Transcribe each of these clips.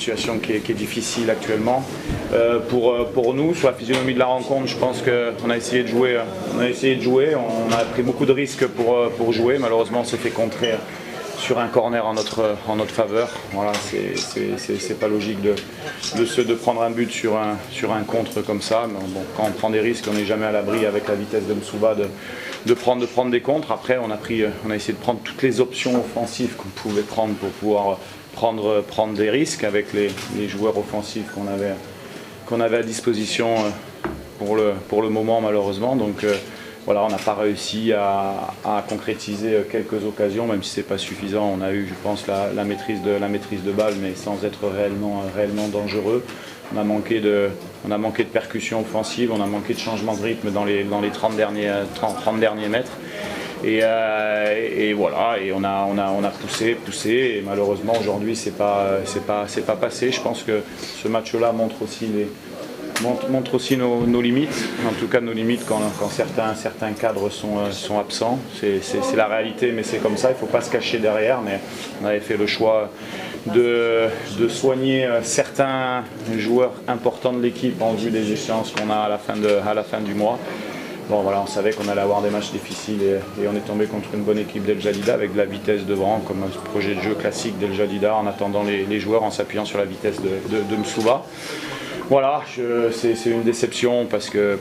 situation qui est difficile actuellement. Pour nous, sur la physionomie de la rencontre, je pense qu'on a essayé de jouer. On a pris beaucoup de risques pour jouer. Malheureusement, on s'est fait contrer sur un corner en notre faveur. Voilà, c'est pas logique de prendre un but sur un contre comme ça. Mais bon, quand on prend des risques, on n'est jamais à l'abri avec la vitesse de Msouba de prendre des contres. Après, on a essayé de prendre toutes les options offensives qu'on pouvait prendre pour pouvoir prendre des risques avec les joueurs offensifs qu'on avait à disposition pour le moment, malheureusement. Donc voilà, on n'a pas réussi à concrétiser quelques occasions, même si c'est pas suffisant. On a eu, je pense, la maîtrise de balle, mais sans être réellement dangereux. On a manqué de percussion offensive, on a manqué de changement de rythme dans les 30 derniers mètres. Et voilà, et on a poussé, et malheureusement aujourd'hui c'est pas passé. Je pense que ce match-là montre aussi nos limites, en tout cas nos limites quand certains cadres sont absents. C'est la réalité, mais c'est comme ça, il ne faut pas se cacher derrière. Mais on avait fait le choix de soigner certains joueurs importants de l'équipe en vue des échéances qu'on a à la fin du mois. Bon voilà, on savait qu'on allait avoir des matchs difficiles et on est tombé contre une bonne équipe d'El Jadida avec de la vitesse devant, comme un projet de jeu classique d'El Jadida, en attendant les joueurs, en s'appuyant sur la vitesse de Msouba. Voilà, c'est une déception parce que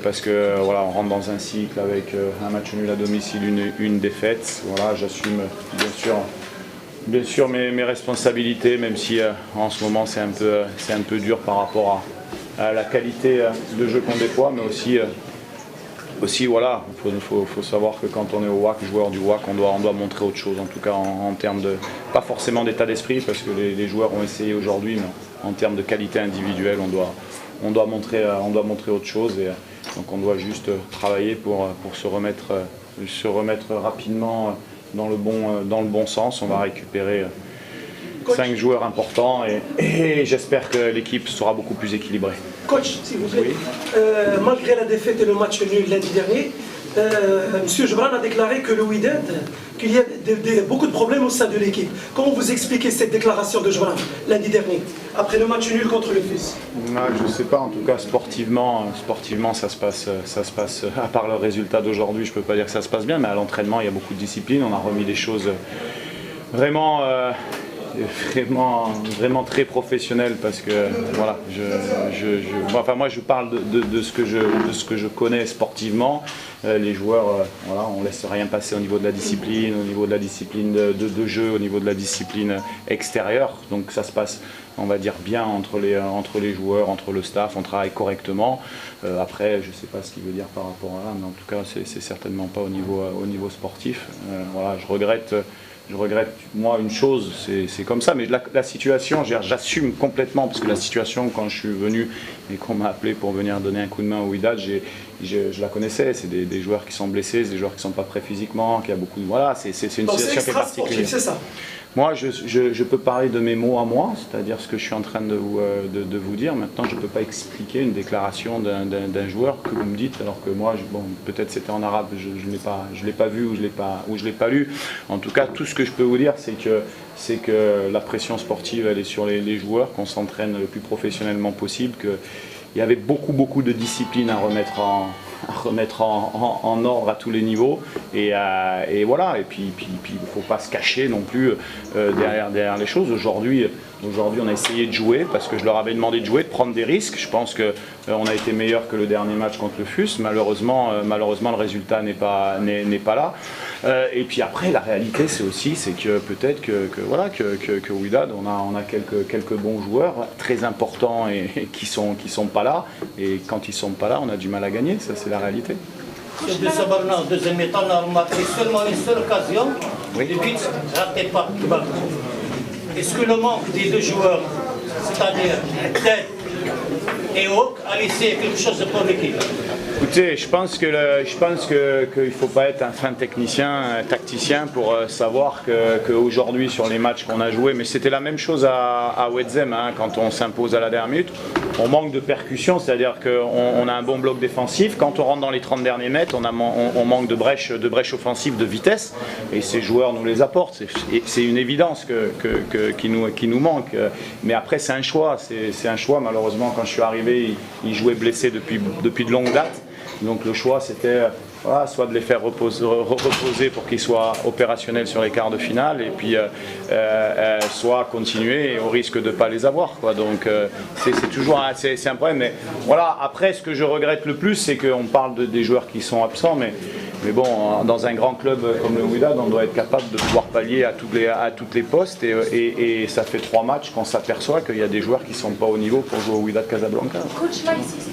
voilà, on rentre dans un cycle avec un match nul à domicile, une défaite. Voilà, j'assume bien sûr mes responsabilités, même si en ce moment c'est un peu dur par rapport à la qualité de jeu qu'on déploie, mais aussi voilà, il faut savoir que quand on est au WAC, joueur du WAC, on doit montrer autre chose, en tout cas en termes de, pas forcément d'état d'esprit, parce que les joueurs ont essayé aujourd'hui, mais en termes de qualité individuelle, on doit montrer autre chose, et donc on doit juste travailler pour se remettre rapidement dans le bon sens. On va récupérer 5 joueurs importants et j'espère que l'équipe sera beaucoup plus équilibrée. Coach, s'il vous plaît, oui. Malgré la défaite et le match nul lundi dernier, M. Gebran a déclaré que le Wydad, qu'il y a beaucoup de problèmes au sein de l'équipe. Comment vous expliquez cette déclaration de Gebran lundi dernier, après le match nul contre le FUS? Je ne sais pas, en tout cas sportivement ça se passe, à part le résultat d'aujourd'hui, je ne peux pas dire que ça se passe bien, mais à l'entraînement il y a beaucoup de discipline, on a remis des choses vraiment très professionnel, parce que voilà, moi je parle de ce que je connais sportivement. Les joueurs, voilà, on laisse rien passer au niveau de la discipline, de jeu, au niveau de la discipline extérieure. Donc ça se passe, on va dire, bien entre les joueurs, entre le staff, on travaille correctement. Après, je ne sais pas ce qu'il veut dire par rapport à là, mais en tout cas c'est certainement pas au niveau sportif. Voilà, je regrette, moi, une chose, c'est comme ça, mais la situation, j'assume complètement, parce que la situation, quand je suis venu et qu'on m'a appelé pour venir donner un coup de main au Wydad, je la connaissais. C'est des joueurs qui sont blessés, c'est des joueurs qui ne sont pas prêts physiquement, qui a beaucoup de... Voilà, c'est une situation qui est particulière. C'est ça. Moi, je peux parler de mes mots à moi, c'est-à-dire ce que je suis en train de vous dire. Maintenant, je ne peux pas expliquer une déclaration d'un joueur que vous me dites, alors que moi, peut-être c'était en arabe, je ne l'ai pas vu ou je ne l'ai pas lu. En tout cas, tout ce que je peux vous dire, c'est que la pression sportive, elle est sur les joueurs, qu'on s'entraîne le plus professionnellement possible, qu'il y avait beaucoup de discipline à remettre en ordre à tous les niveaux, et voilà, et puis il ne faut pas se cacher non plus derrière les choses. Aujourd'hui on a essayé de jouer, parce que je leur avais demandé de jouer, de prendre des risques. Je pense qu'on a été meilleur que le dernier match contre le FUS. Malheureusement le résultat n'est pas là. Et puis après, la réalité c'est que peut-être que Wydad, on a quelques bons joueurs très importants et qui sont pas là, et quand ils sont pas là, on a du mal à gagner. Ça, c'est la réalité. De Sabarna, en deuxième mi-temps, on a remarqué seulement une seule occasion, oui. De but raté par Kibarou. Est-ce que le manque des deux joueurs, c'est-à-dire Ted et Hawk, a laissé quelque chose pour l'équipe? Écoutez, je pense qu'il ne faut pas être un fin technicien, un tacticien pour savoir qu'aujourd'hui sur les matchs qu'on a joués, mais c'était la même chose à Wedzem hein, quand on s'impose à la dernière minute, on manque de percussion, c'est-à-dire qu'on a un bon bloc défensif, quand on rentre dans les 30 derniers mètres, on manque de brèche offensive, de vitesse, et ces joueurs nous les apportent, c'est une évidence qui nous manque, mais après c'est un choix, malheureusement quand je suis arrivé, il jouait blessé depuis de longues dates. Donc le choix c'était voilà, soit de les faire reposer pour qu'ils soient opérationnels sur les quarts de finale et puis soit continuer au risque de ne pas les avoir quoi. Donc c'est toujours c'est un problème. Mais voilà, après ce que je regrette le plus c'est qu'on parle des joueurs qui sont absents mais bon, dans un grand club comme le Wydad, on doit être capable de pouvoir pallier à toutes les postes et ça fait 3 matchs qu'on s'aperçoit qu'il y a des joueurs qui ne sont pas au niveau pour jouer au Wydad Casablanca. Coach, là, ici,